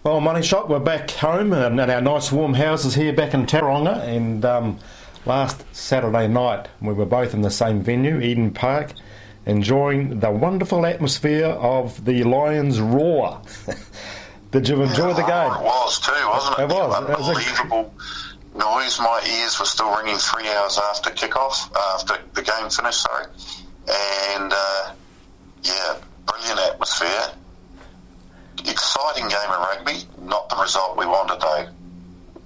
Well, Money Shot, we're back home in our nice warm houses here back in Tauranga, and last Saturday night we were both in the same venue, Eden Park, enjoying the wonderful atmosphere of the Lions' roar. Did you enjoy the game? It was too, wasn't it? It was. Unbelievable noise. My ears were still ringing 3 hours after kickoff, after the game finished, sorry. And, brilliant atmosphere. Exciting game of rugby, not the result we wanted though.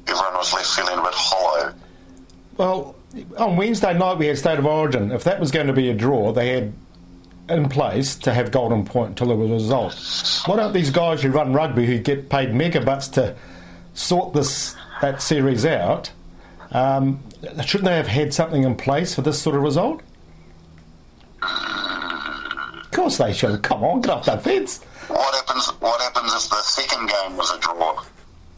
Everyone was left feeling a bit hollow. Well, on Wednesday night we had State of Origin. If that was going to be a draw, they had in place to have golden point until there was a result. Why don't these guys who run rugby, who get paid megabucks to sort that series out, shouldn't they have had something in place for this sort of result? Of course they should. Come on, get off that fence. What happens if the second game was a draw,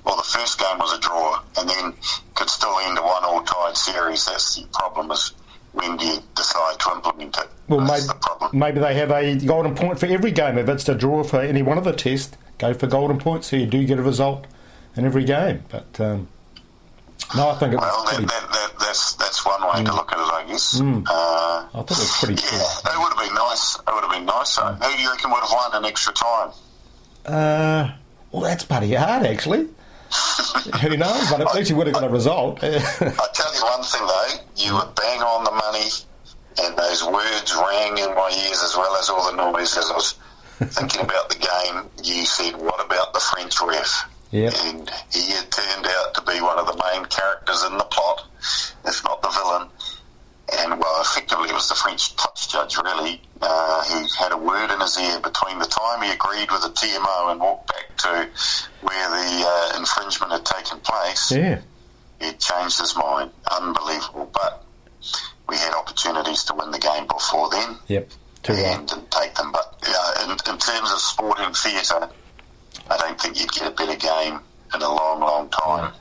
or the first game was a draw, and then could still end a 1-1 tied series? That's the problem, is when do you decide to implement it? Well, that's the problem. Maybe they have a golden point for every game. If it's a draw for any one of the tests, go for golden points so you do get a result in every game. But no, I think it's that's one way to look at it, I guess. I thought it was pretty cool. It would have been nice. It would have been nice. Who do you reckon would have won in extra time? Well, that's pretty hard, actually. Who knows? But at least you would have got a result. I tell you one thing, though. You were bang on the money, and those words rang in my ears as well as all the noise. As I was thinking about the game, you said, "What about the French ref?" Yep. And he had turned out to be one of the main characters in the plot, if not the villain. And, well, effectively it was the French touch judge, really, who had a word in his ear between the time he agreed with the TMO and walked back to where the infringement had taken place. Yeah. He changed his mind. Unbelievable. But we had opportunities to win the game before then. Yep. And didn't take them. But in terms of sporting theatre, I don't think you'd get a better game in a long, long time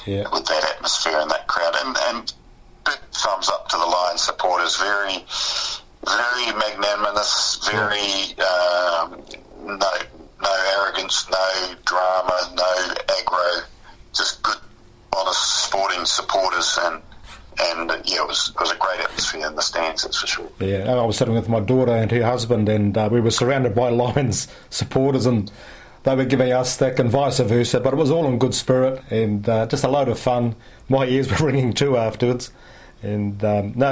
with that atmosphere and that crowd. And big thumbs up to the Lions supporters. Very, very magnanimous, very no arrogance, no drama, no aggro, just good, honest sporting supporters. And it was a great atmosphere in the stands, that's for sure. Yeah, I was sitting with my daughter and her husband, and we were surrounded by Lions supporters, and they were giving us stick and vice versa, but it was all in good spirit and just a load of fun. My ears were ringing too afterwards. And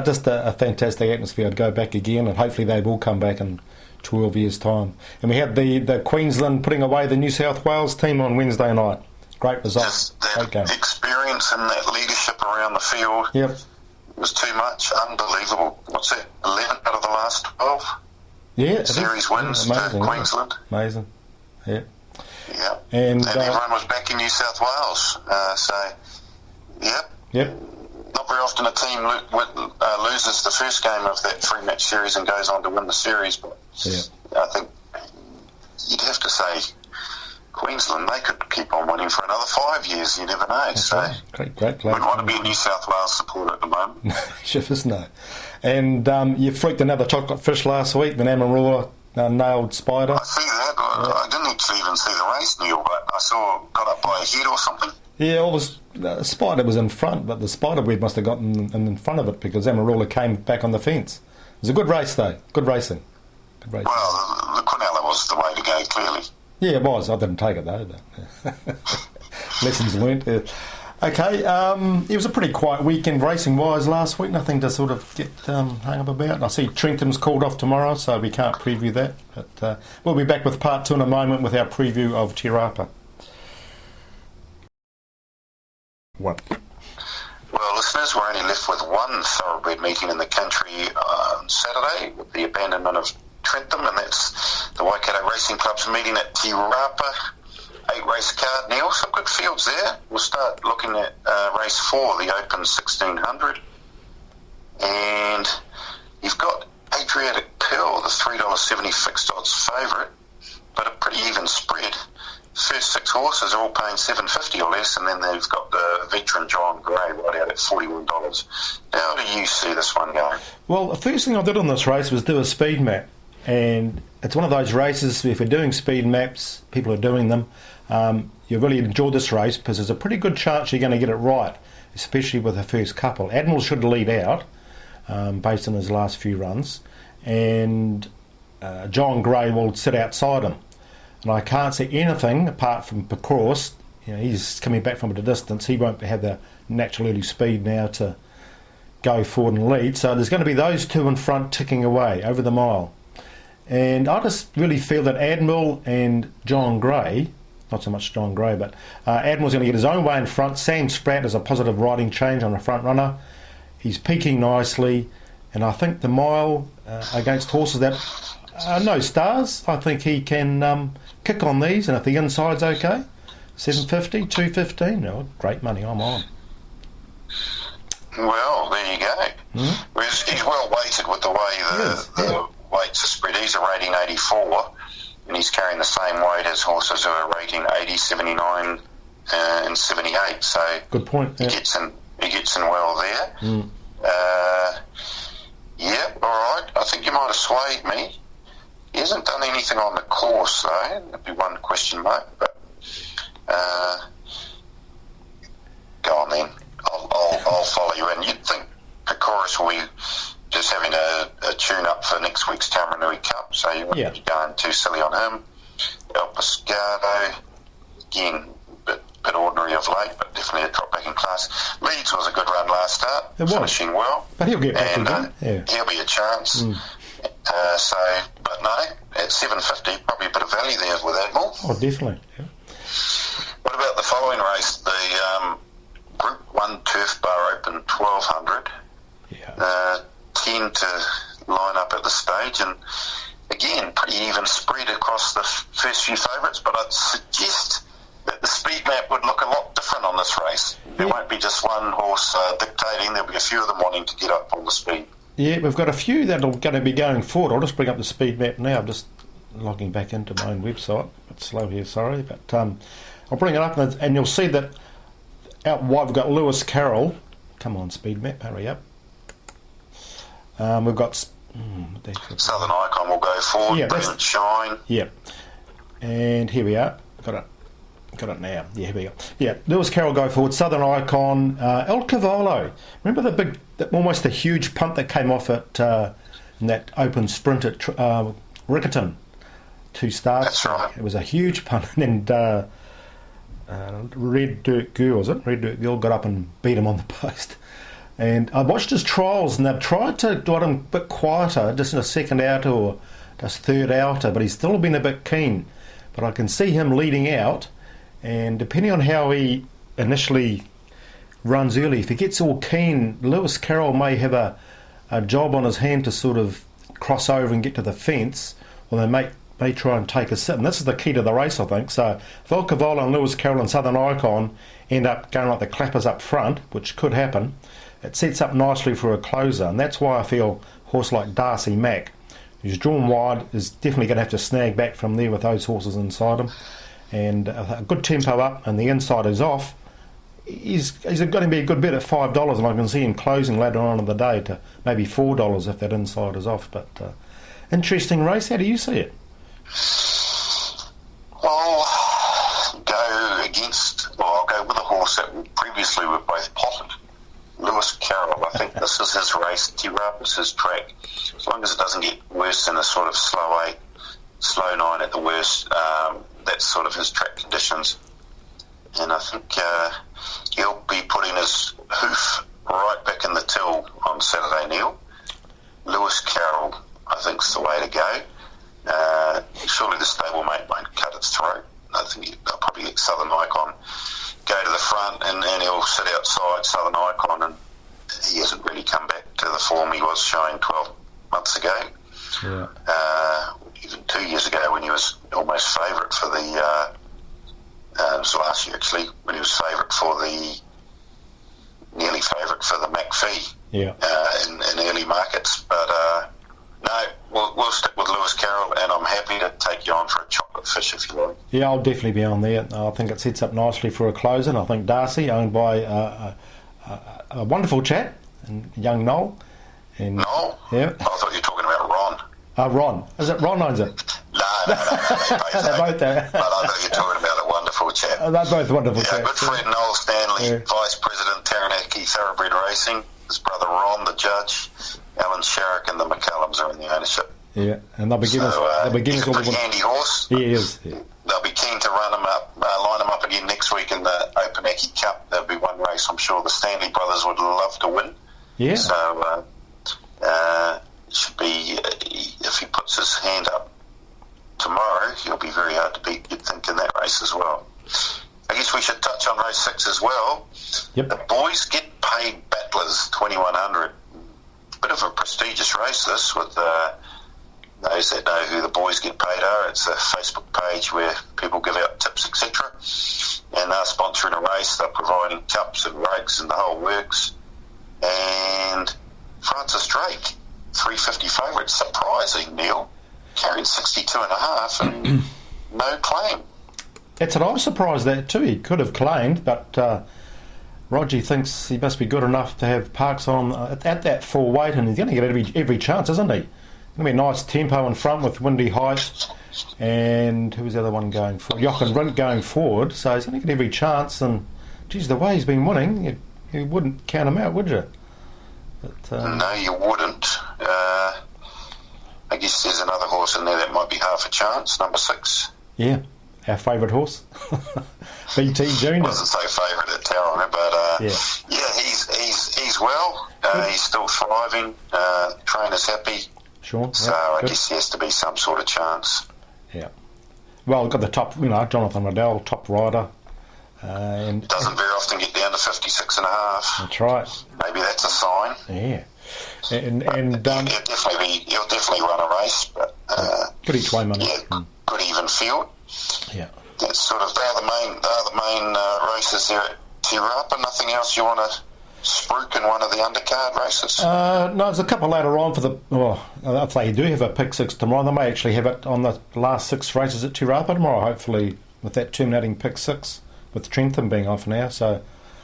just a fantastic atmosphere. I'd go back again, and hopefully they will come back in 12 years' time. And we had the Queensland putting away the New South Wales team on Wednesday night. Great result. Just that experience and that leadership around the field was too much. Unbelievable. What's it, 11 out of the last 12? Yeah. Series wins to Queensland. Amazing. Yeah. Yeah. And everyone was back in New South Wales. Yep. Not very often a team loses the first game of that 3-match series and goes on to win the series, but I think you'd have to say Queensland, they could keep on winning for another 5 years, you never know. That's so right. Great play. Wouldn't want to be a New South Wales supporter at the moment. Sure is no. And you freaked another chocolate fish last week, the Amarula nailed Spider. I see that. I didn't actually even see the race, Neil, but I saw got up by a head or something. Yeah, the Spider was in front, but the Spider web must have gotten in front of it because Amarula came back on the fence. It was a good race, though. Good racing. Well, the Quinella was the way to go, clearly. Yeah, it was. I didn't take it, though. But lessons learnt. Okay, it was a pretty quiet weekend racing-wise last week. Nothing to sort of get hung up about. I see Trenthams called off tomorrow, so we can't preview that. But we'll be back with part 2 in a moment with our preview of Te Rapa. What? Well, listeners, we're only left with one thoroughbred meeting in the country on Saturday with the abandonment of Trentham, and that's the Waikato Racing Club's meeting at Te Rapa. 8-race card, Neil. Some good fields there. We'll start looking at race 4, the Open 1600. And you've got Adriatic Pearl, the $3.70 fixed odds favourite, but a pretty even spread. First 6 horses are all paying $7.50 or less, and then they've got the veteran John Gray right out at $41. How do you see this one going? Well, the first thing I did on this race was do a speed map, and it's one of those races, if we're doing speed maps, people are doing them, you really enjoy this race because there's a pretty good chance you're going to get it right, especially with the first couple. Admiral should lead out based on his last few runs, and John Gray will sit outside him. And I can't see anything apart from Pecoris. He's coming back from a distance. He won't have the natural early speed now to go forward and lead. So there's going to be those two in front ticking away over the mile. And I just really feel that Admiral and John Gray, not so much John Gray, but Admiral's going to get his own way in front. Sam Spratt is a positive riding change on the front runner. He's peaking nicely. And I think the mile against horses that are no stars, I think he can kick on these. And if the inside's okay, 750, 215, no, great money, I'm on. Well, there you go. He's well weighted with the way the weights are spread. He's a rating 84, and he's carrying the same weight as horses who are rating 80, 79, and 78. So good point. He gets in well there. All right. I think you might have swayed me. He hasn't done anything on the course though. That'd be one question mark, but. Go on then. I'll follow you in. You'd think Pecoris will be just having a tune-up for next week's Tamarunui Cup, so you wouldn't be going too silly on him. El Pescado, again, bit ordinary of late, but definitely a drop back in class. Leeds was a good run last start, finishing well. But he'll get back again. He'll be a chance. But no, at 750, probably a bit of value there with Admiral. Oh, definitely. Yeah. What about the following race, the Group 1 Turf Bar Open 1200? Tend to line up at the stage, and again, pretty even spread across the first few favourites, but I'd suggest that the speed map would look a lot different on this race. There won't be just one horse dictating, there'll be a few of them wanting to get up on the speed. Yeah, we've got a few that are going to be going forward. I'll just bring up the speed map now. I'm just logging back into my own website. It's slow here, sorry, but I'll bring it up, and you'll see that out wide we've got Lewis Carroll. Come on, speed map, hurry up. We've got Southern Icon will go forward, Brilliant Shine. Yeah, and here we are. Got it now. Yeah, here we go. Yeah, Lewis Carroll go forward, Southern Icon, El Cavallo. Remember almost the huge punt that came off at in that open sprint at Riccarton? 2 starts. That's right. It was a huge punt, and Red Dirt Girl got up and beat him on the post. And I watched his trials, and they've tried to do it a bit quieter, just in a second outer or just third outer, but he's still been a bit keen. But I can see him leading out, and depending on how he initially runs early, if he gets all keen, Lewis Carroll may have a job on his hand to sort of cross over and get to the fence, or they may try and take a sit. And this is the key to the race, I think. So if El Cavallo and Lewis Carroll and Southern Icon end up going like the clappers up front, which could happen, it sets up nicely for a closer. And that's why I feel a horse like Darcy Mack, who's drawn wide, is definitely going to have to snag back from there with those horses inside him. And a good tempo up and the inside is off. He's going to be a good bet at $5, and I can see him closing later on in the day to maybe $4 if that inside is off. But interesting race. How do you see it? I'll go with a horse that previously were both potted. Lewis Carroll, I think this is his race. Tirappa's his track. As long as it doesn't get worse than a sort of slow 8, slow 9 at the worst, that's sort of his track conditions. And I think he'll be putting his hoof right back in the till on Saturday, Neil. Lewis Carroll, I think, is the way to go. Surely the stablemate won't cut its throat. I think they'll probably get Southern Icon go to the front, and he'll sit outside Southern Icon, and he hasn't really come back to the form he was showing 12 months ago. Yeah. Even 2 years ago when he was almost favourite for the it was last year actually, when he was nearly favourite for the McPhee in early markets. But no, we'll stick with Lewis Carroll, and I'm happy to take you on for a chocolate fish if you like. Yeah, I'll definitely be on there. I think it sets up nicely for a close, and I think Darcy, owned by a wonderful chap, and young Noel. And, Noel? Yeah. I thought you were talking about Ron. Ron. Is it Ron owns it? No. They're both there. But I know you're talking about a wonderful chap. They're both wonderful chaps. Good friend Noel Stanley, Vice President, Taranaki Thoroughbred Racing. His brother Ron, the judge. Alan Sharrock and the McCallums are in the ownership. Yeah, and they'll be giving us all the... He's a handy horse. He is. Yeah. They'll be keen to line him up again next week in the Opanaki Cup. There'll be one race I'm sure the Stanley brothers would love to win. Yeah. So should be, if he puts his hand up tomorrow, he'll be very hard to beat, you'd think, in that race as well. I guess we should touch on race 6 as well. Yep. The Boys Get Paid Battlers 2100. Bit of a prestigious race, this, with those that know who the Boys Get Paid are. It's a Facebook page where people give out tips, etc. And they're sponsoring a race. They're providing cups and rugs and the whole works. And Francis Drake, 350 favourite, surprising, Neil, carrying 62.5 and no claim. That's what I was surprised at too. He could have claimed, but Roger thinks he must be good enough to have Parks on at that full weight, and he's going to get every chance, isn't he? Going to be a nice tempo in front with Windy Height, and who was the other one going forward? Jochen Rindt going forward, so he's going to get every chance. And geez, the way he's been winning, you wouldn't count him out, would you? But, no, you wouldn't. I guess there's another horse in there that might be half a chance. Number 6. Yeah, our favourite horse, BT Junior. Wasn't so favourite at Tauranga, but he's well. He's still thriving. Trainer's happy. Sure. So I guess there has to be some sort of chance. Yeah. Well, we've got the top, Jonathan Riddell, top rider. And doesn't very often get down to 56.5. That's right. Maybe that's a sign. Yeah. And he'll definitely run a race, but good each way money. Yeah, good even field. Yeah. That's sort of they're the main races there at Te Rapa. Nothing else you want to spruik in one of the undercard races? No, there's a couple later on for the. If they do have a pick 6 tomorrow, they may actually have it on the last 6 races at Te Rapa tomorrow. Hopefully, with that terminating pick 6, with Trentham being off now. So,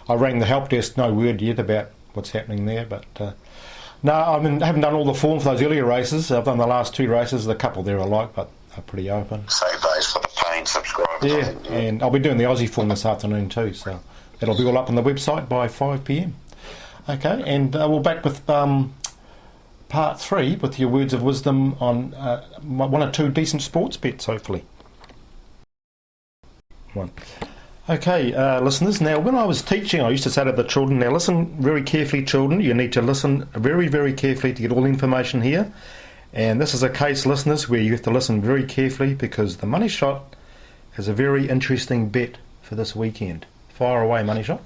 I rang the help desk. No word yet about what's happening there, but. No, I haven't done all the form for those earlier races. I've done the last 2 races. The couple there I like, but are pretty open. Save those for the paying subscribers. Yeah, and I'll be doing the Aussie form this afternoon too, so it'll be all up on the website by 5 p.m. Okay, and we're back with part 3 with your words of wisdom on 1 or 2 decent sports bets, hopefully. 1. Okay, listeners, now when I was teaching, I used to say to the children, now listen very carefully, children, you need to listen very, very carefully to get all the information here. And this is a case, listeners, where you have to listen very carefully because the Money Shot has a very interesting bet for this weekend. Fire away, Money Shot.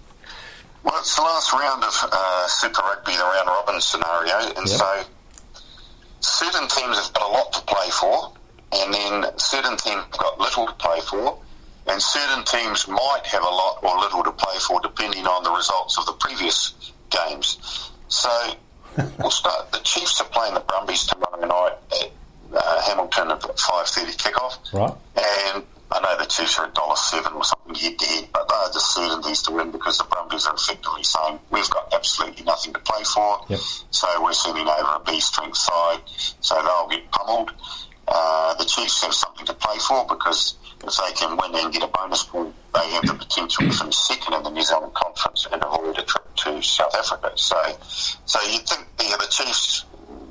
Well, it's the last round of Super Rugby, the round robin scenario, and so certain teams have got a lot to play for, and then certain teams have got little to play for, and certain teams might have a lot or little to play for depending on the results of the previous games. So we'll start. The Chiefs are playing the Brumbies tomorrow night at Hamilton at 5:30 kickoff. Right. And I know the Chiefs are $1.07 or something head-to-head, but they're just certainties to win because the Brumbies are effectively saying we've got absolutely nothing to play for. Yep. So we're sending over a B-strength side, so they'll get pummeled. The Chiefs have something to play for because if they can win and get a bonus pool, they have the potential to finish second in the New Zealand Conference and avoid a trip to South Africa. So you'd think the Chiefs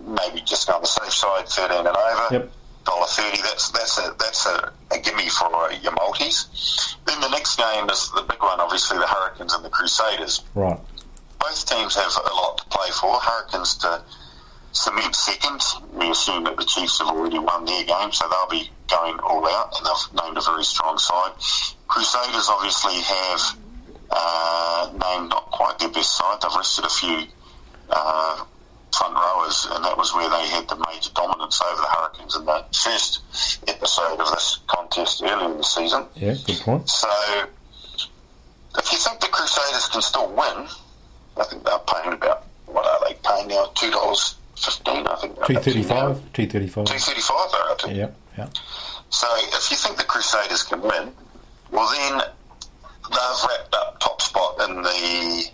maybe just go on the safe side, 13 and over. Yep. $1.30. That's a gimme for your multis. Then the next game is the big one, obviously the Hurricanes and the Crusaders. Right. Both teams have a lot to play for. Hurricanes to cement second. We assume that the Chiefs have already won their game, so they'll be going all out, and they've named a very strong side. Crusaders obviously have named not quite their best side. They've rested a few front rowers, and that was where they had the major dominance over the Hurricanes in the first episode of this contest earlier in the season. Yeah, good point. So if you think the Crusaders can still win, I think they're paying about, what are they paying now, $2.15, I think. $2.35. $2.35 they're up to. Yeah. So if you think the Crusaders can win, well then they've wrapped up top spot in the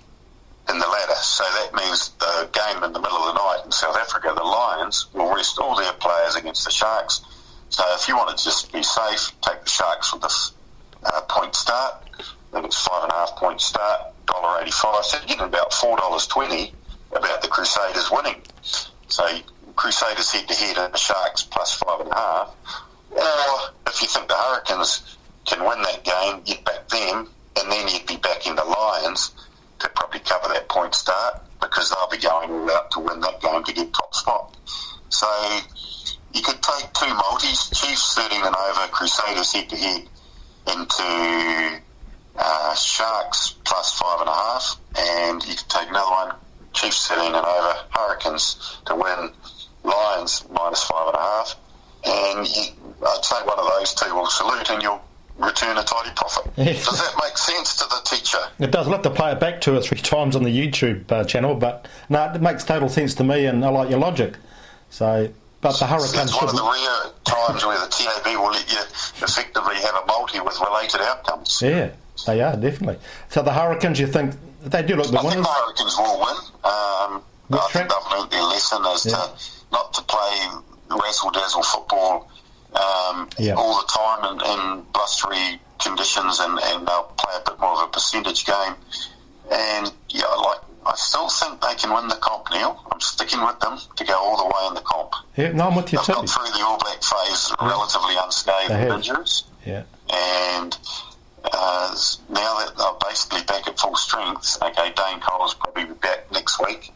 in the ladder. So that means the game in the middle of the night in South Africa, the Lions will rest all their players against the Sharks. So if you want to just be safe, take the Sharks with the point start. I think it's 5.5 point start, $1.85. So you're getting about $4.20 about the Crusaders winning. So Crusaders head-to-head and the Sharks plus 5.5. Or if you think the Hurricanes can win that game, you'd back them, and then you'd be backing the Lions to probably cover that point start, because they'll be going all out to win that game to get top spot. So you could take two multis, Chiefs 13 and over, Crusaders head-to-head into Sharks plus 5.5, and you could take another one, Chiefs 13 and over, Hurricanes to win, Lions minus 5.5, and I'd say one of those two will salute and you'll return a tidy profit. Does that make sense to the teacher? It does. I'll have to play it back 2 or 3 times on the YouTube channel, but no, it makes total sense to me, and I like your logic. So, but the Hurricanes... It's one of the rare times where the TAB will let you effectively have a multi with related outcomes. Yeah, they are, definitely. So the Hurricanes, you think, they do look the winners? I think the Hurricanes will win. I think they've learnt their lesson as to not to play razzle-dazzle football all the time in blustery conditions, and they'll play a bit more of a percentage game. And I still think they can win the comp, Neil. I'm sticking with them to go all the way in the comp. Yeah, no, I'm with you too. They've gone through the All Black phase relatively unscathed with injuries. Yeah. And now that they're basically back at full strength, okay, Dane Cole's probably be back next week.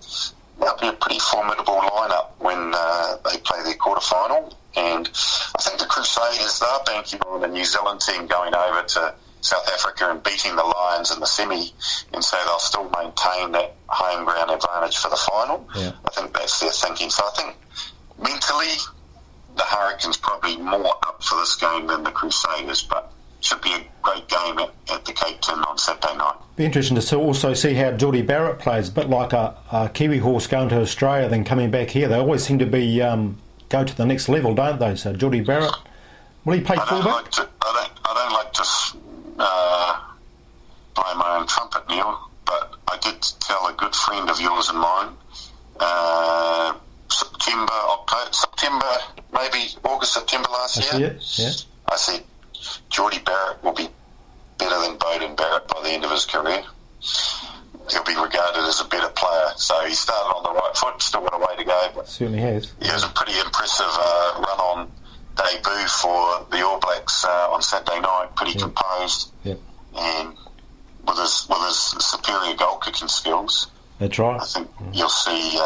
That'll be a pretty formidable lineup when they play their quarterfinal. And I think the Crusaders, they're banking on the New Zealand team going over to South Africa and beating the Lions in the semi, and so they'll still maintain that home ground advantage for the final. Yeah. I think that's their thinking. So I think mentally the Hurricanes probably more up for this game than the Crusaders, but should be a great game at the Cape Town on Saturday night. Be interesting to also see how Geordie Barrett plays, a bit like a Kiwi horse going to Australia then coming back here. They always seem to be go to the next level, don't they? So Geordie Barrett, will he play fullback? I don't like to play my own trumpet, Neil, but I did tell a good friend of yours and mine, September, maybe August, September last year. Yeah. I said Geordie Barrett will be better than Beauden Barrett by the end of his career. He'll be regarded as a better player. So he started on the right foot, still got a way to go. But certainly has. He was a pretty impressive run-on debut for the All Blacks on Saturday night, pretty composed. Yep. And with his superior goal-kicking skills. That's right. I think you'll see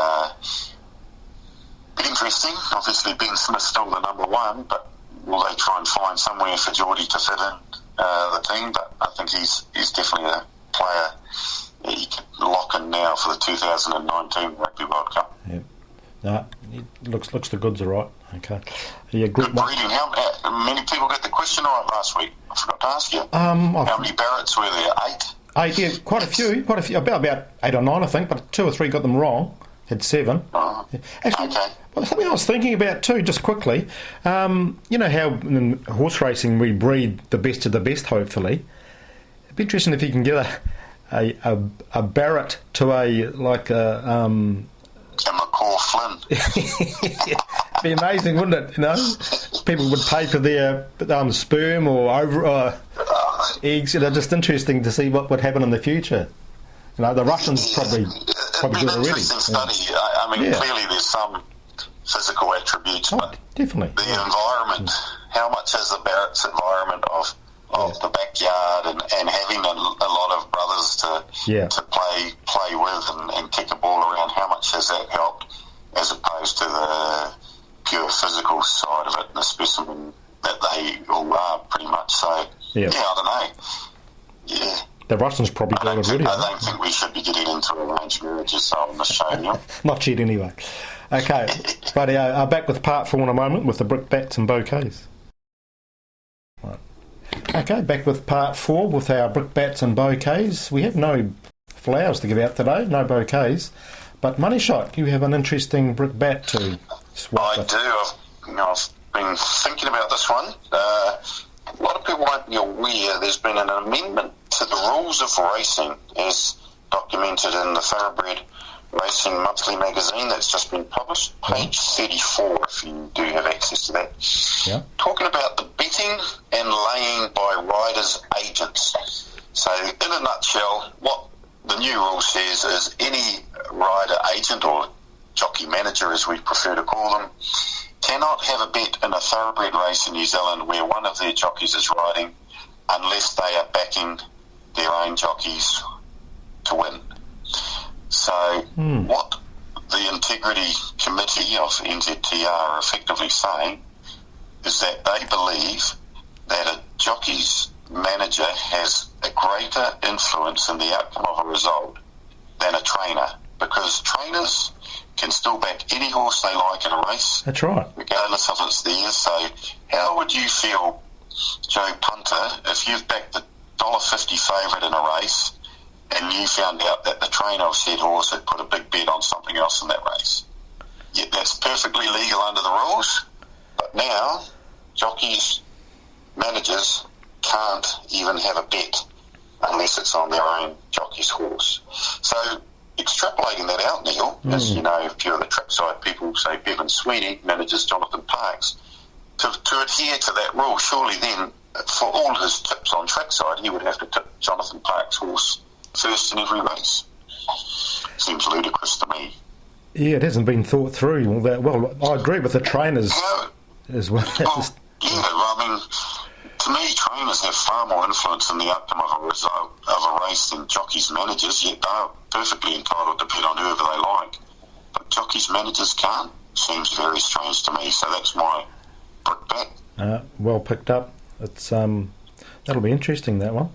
interesting. Obviously, Ben Smith's still the number one, but will they try and find somewhere for Geordie to fit in the team? But I think he's definitely a player that you can lock in now for the 2019 Rugby World Cup. Yep. No, it looks the goods are right. Okay. Yeah, good breeding. How many people got the question right last week? I forgot to ask you. How many Barretts were there? 8? 8, yeah, quite a few, about 8 or 9, I think, but 2 or 3 got them wrong. Had 7. Oh, yeah. Actually, okay. Well, something I was thinking about too, just quickly. You know how in horse racing we breed the best of the best. Hopefully, it'd be interesting if you can get a Barrett to a McCaw Flynn. It'd be amazing, wouldn't it? You know, people would pay for their sperm or eggs. You know, just interesting to see what would happen in the future. You know, the Russians probably do it already. It's an interesting study. I mean, clearly there's some physical attributes, but definitely the environment. How much has the Barrett's environment of the backyard and having a lot of brothers to play with and kick a ball around? How much has that helped, as opposed to the pure physical side of it, and the specimen that they all are pretty much? So I don't know. Yeah. The Russians probably do it already. I don't think we should be getting into arranged marriages on the show, Neil. Not yet, anyway. Okay, but back with part 4 in a moment with the brickbats and bouquets. Right. Okay, back with part 4 with our brickbats and bouquets. We have no flowers to give out today, no bouquets, but Money Shot, you have an interesting brickbat to swap with. I do. I've been thinking about this one. A lot of people won't be aware there's been an amendment to the rules of racing as documented in the Thoroughbred Racing Monthly magazine that's just been published, page 34, if you do have access to that. Yeah. Talking about the betting and laying by riders' agents. So, in a nutshell, what the new rule says is any rider agent, or jockey manager as we prefer to call them, cannot have a bet in a thoroughbred race in New Zealand where one of their jockeys is riding unless they are backing their own jockeys to win. So what the Integrity Committee of NZTR are effectively saying is that they believe that a jockey's manager has a greater influence in the outcome of a result than a trainer, because trainers can still back any horse they like in a race. That's right. Regardless if it's theirs. So how would you feel, Joe Punter, if you've backed the $1.50 favourite in a race and you found out that the trainer of said horse had put a big bet on something else in that race? Yet that's perfectly legal under the rules, but now jockeys, managers can't even have a bet unless it's on their own jockey's horse. So extrapolating that out, Neil, as you know, a few of the trackside people, say Bevan Sweeney manages Jonathan Parks, to adhere to that rule, surely then for all his tips on trackside he would have to tip Jonathan Parks' horse first in every race. Seems ludicrous to me. Yeah, it hasn't been thought through all that well. I agree with the trainers as well. I mean, to me, trainers have far more influence in the outcome of a race than jockeys' managers, yet they're perfectly entitled to bet on whoever they like. But jockeys' managers can't. Seems very strange to me, so that's my brick bet. Well picked up. It's that'll be interesting, that one.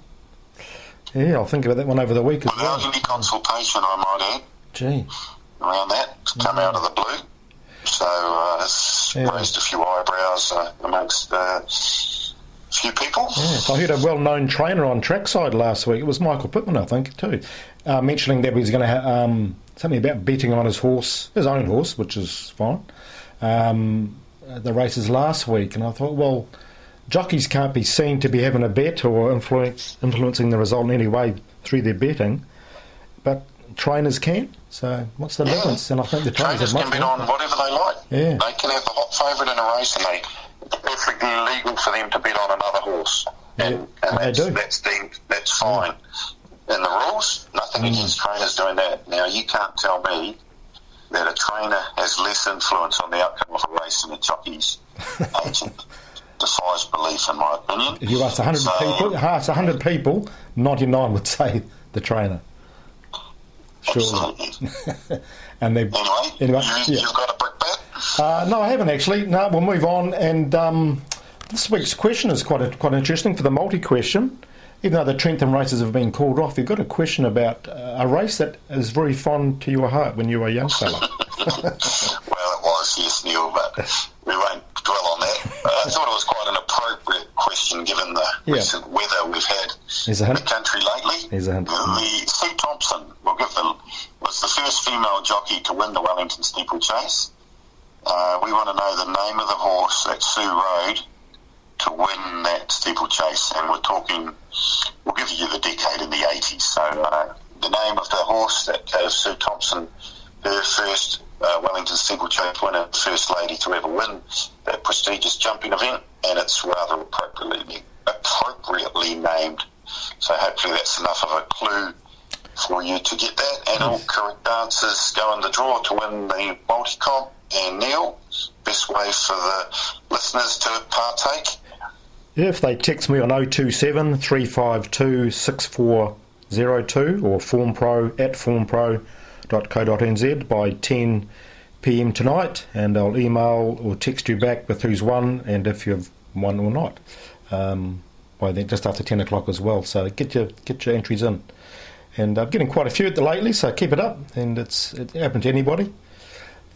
Yeah, I'll think about that one over the week as well. Without any consultation, I might add. Gee. Around that, it's come out of the blue. So it's raised a few eyebrows amongst a few people. Yes, I heard a well-known trainer on trackside last week. It was Michael Pittman, I think, too, mentioning that he was going to have something about betting on his own horse, which is fine, the races last week. And I thought, well, jockeys can't be seen to be having a bet or influencing the result in any way through their betting, but trainers can. So what's the difference? And I think the trainers can bet on whatever they like. Yeah. They can have the hot favourite in a race, and it's perfectly legal for them to bet on another horse. And that's fine. In the rules, nothing against trainers doing that. Now, you can't tell me that a trainer has less influence on the outcome of a race than a jockey's agent. Defies belief, in my opinion. If you ask 100 people, 99 would say the trainer. Sure. Absolutely. And anyway, you've got a brick bet? No, I haven't actually. No, we'll move on. And this week's question is quite interesting for the multi-question. Even though the Trentham races have been called off, you've got a question about a race that is very fond to your heart when you were a young fella. Well, it was, yes, Neil, but we won't dwell on that. I thought it was quite an appropriate question given the recent weather we've had in the country lately. Here's a hint. Sue Thompson was the first female jockey to win the Wellington steeplechase. We want to know the name of the horse that Sue rode to win that steeplechase, and we'll give you the decade in the 80s. So the name of the horse that gave Sue Thompson her first Wellington steeplechase winner, first lady to ever win that prestigious jumping event, and it's rather appropriately named. So hopefully that's enough of a clue for you to get that, and all correct answers go in the draw to win the multi-comp. And Neil, best way for the listeners to partake? Yeah, if they text me on 027 352 6402 or Formpro at formpro.co.nz by 10 p.m. tonight, and I'll email or text you back with who's won and if you've won or not by then, just after 10 o'clock as well. So get your entries in. And I'm getting quite a few lately, so keep it up, and it happened to anybody.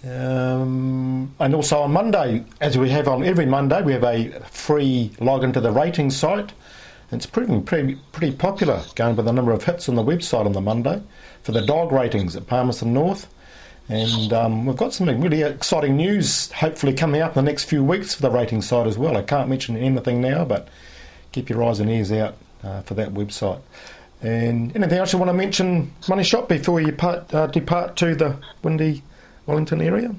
And also on Monday, as we have on every Monday, we have a free login to the ratings site. It's proving pretty popular, going by the number of hits on the website on the Monday for the dog ratings at Palmerston North. And we've got some really exciting news hopefully coming up in the next few weeks for the rating site as well. I can't mention anything now, but keep your eyes and ears out for that website. And anything else you want to mention, Money Shot, before you depart to the windy Wellington area?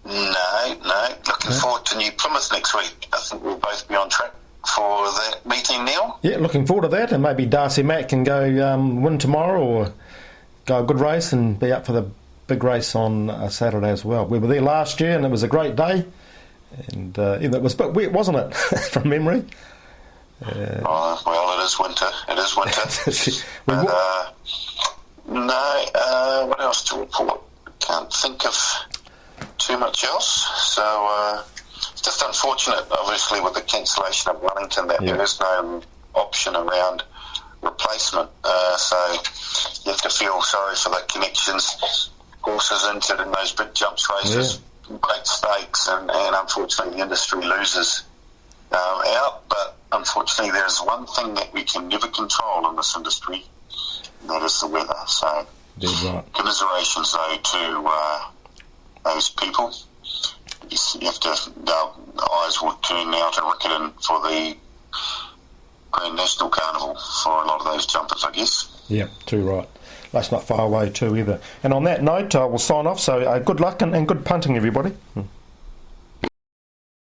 No. Looking forward to New Plymouth next week. I think we'll both be on track for that meeting, Neil. Yeah, looking forward to that, and maybe Darcy Mack can go win tomorrow, or go a good race and be up for the big race on Saturday as well. We were there last year, and it was a great day, and it was a bit wet, wasn't it, from memory? Well, it is winter. What else to report? Can't think of too much else. So it's just unfortunate, obviously, with the cancellation of Wellington, that there is no option around replacement. So you have to feel sorry for the connections, horses entered in those big jumps races, great stakes, and unfortunately the industry loses out. But unfortunately, there's one thing that we can never control in this industry, and that is the weather. So commiserations, though, to those people. You have to, the eyes will turn now to Riccarton for the Grand National Carnival for a lot of those jumpers, I guess. Yeah, too right. That's not far away too either. And on that note, I will sign off. So good luck and good punting, everybody.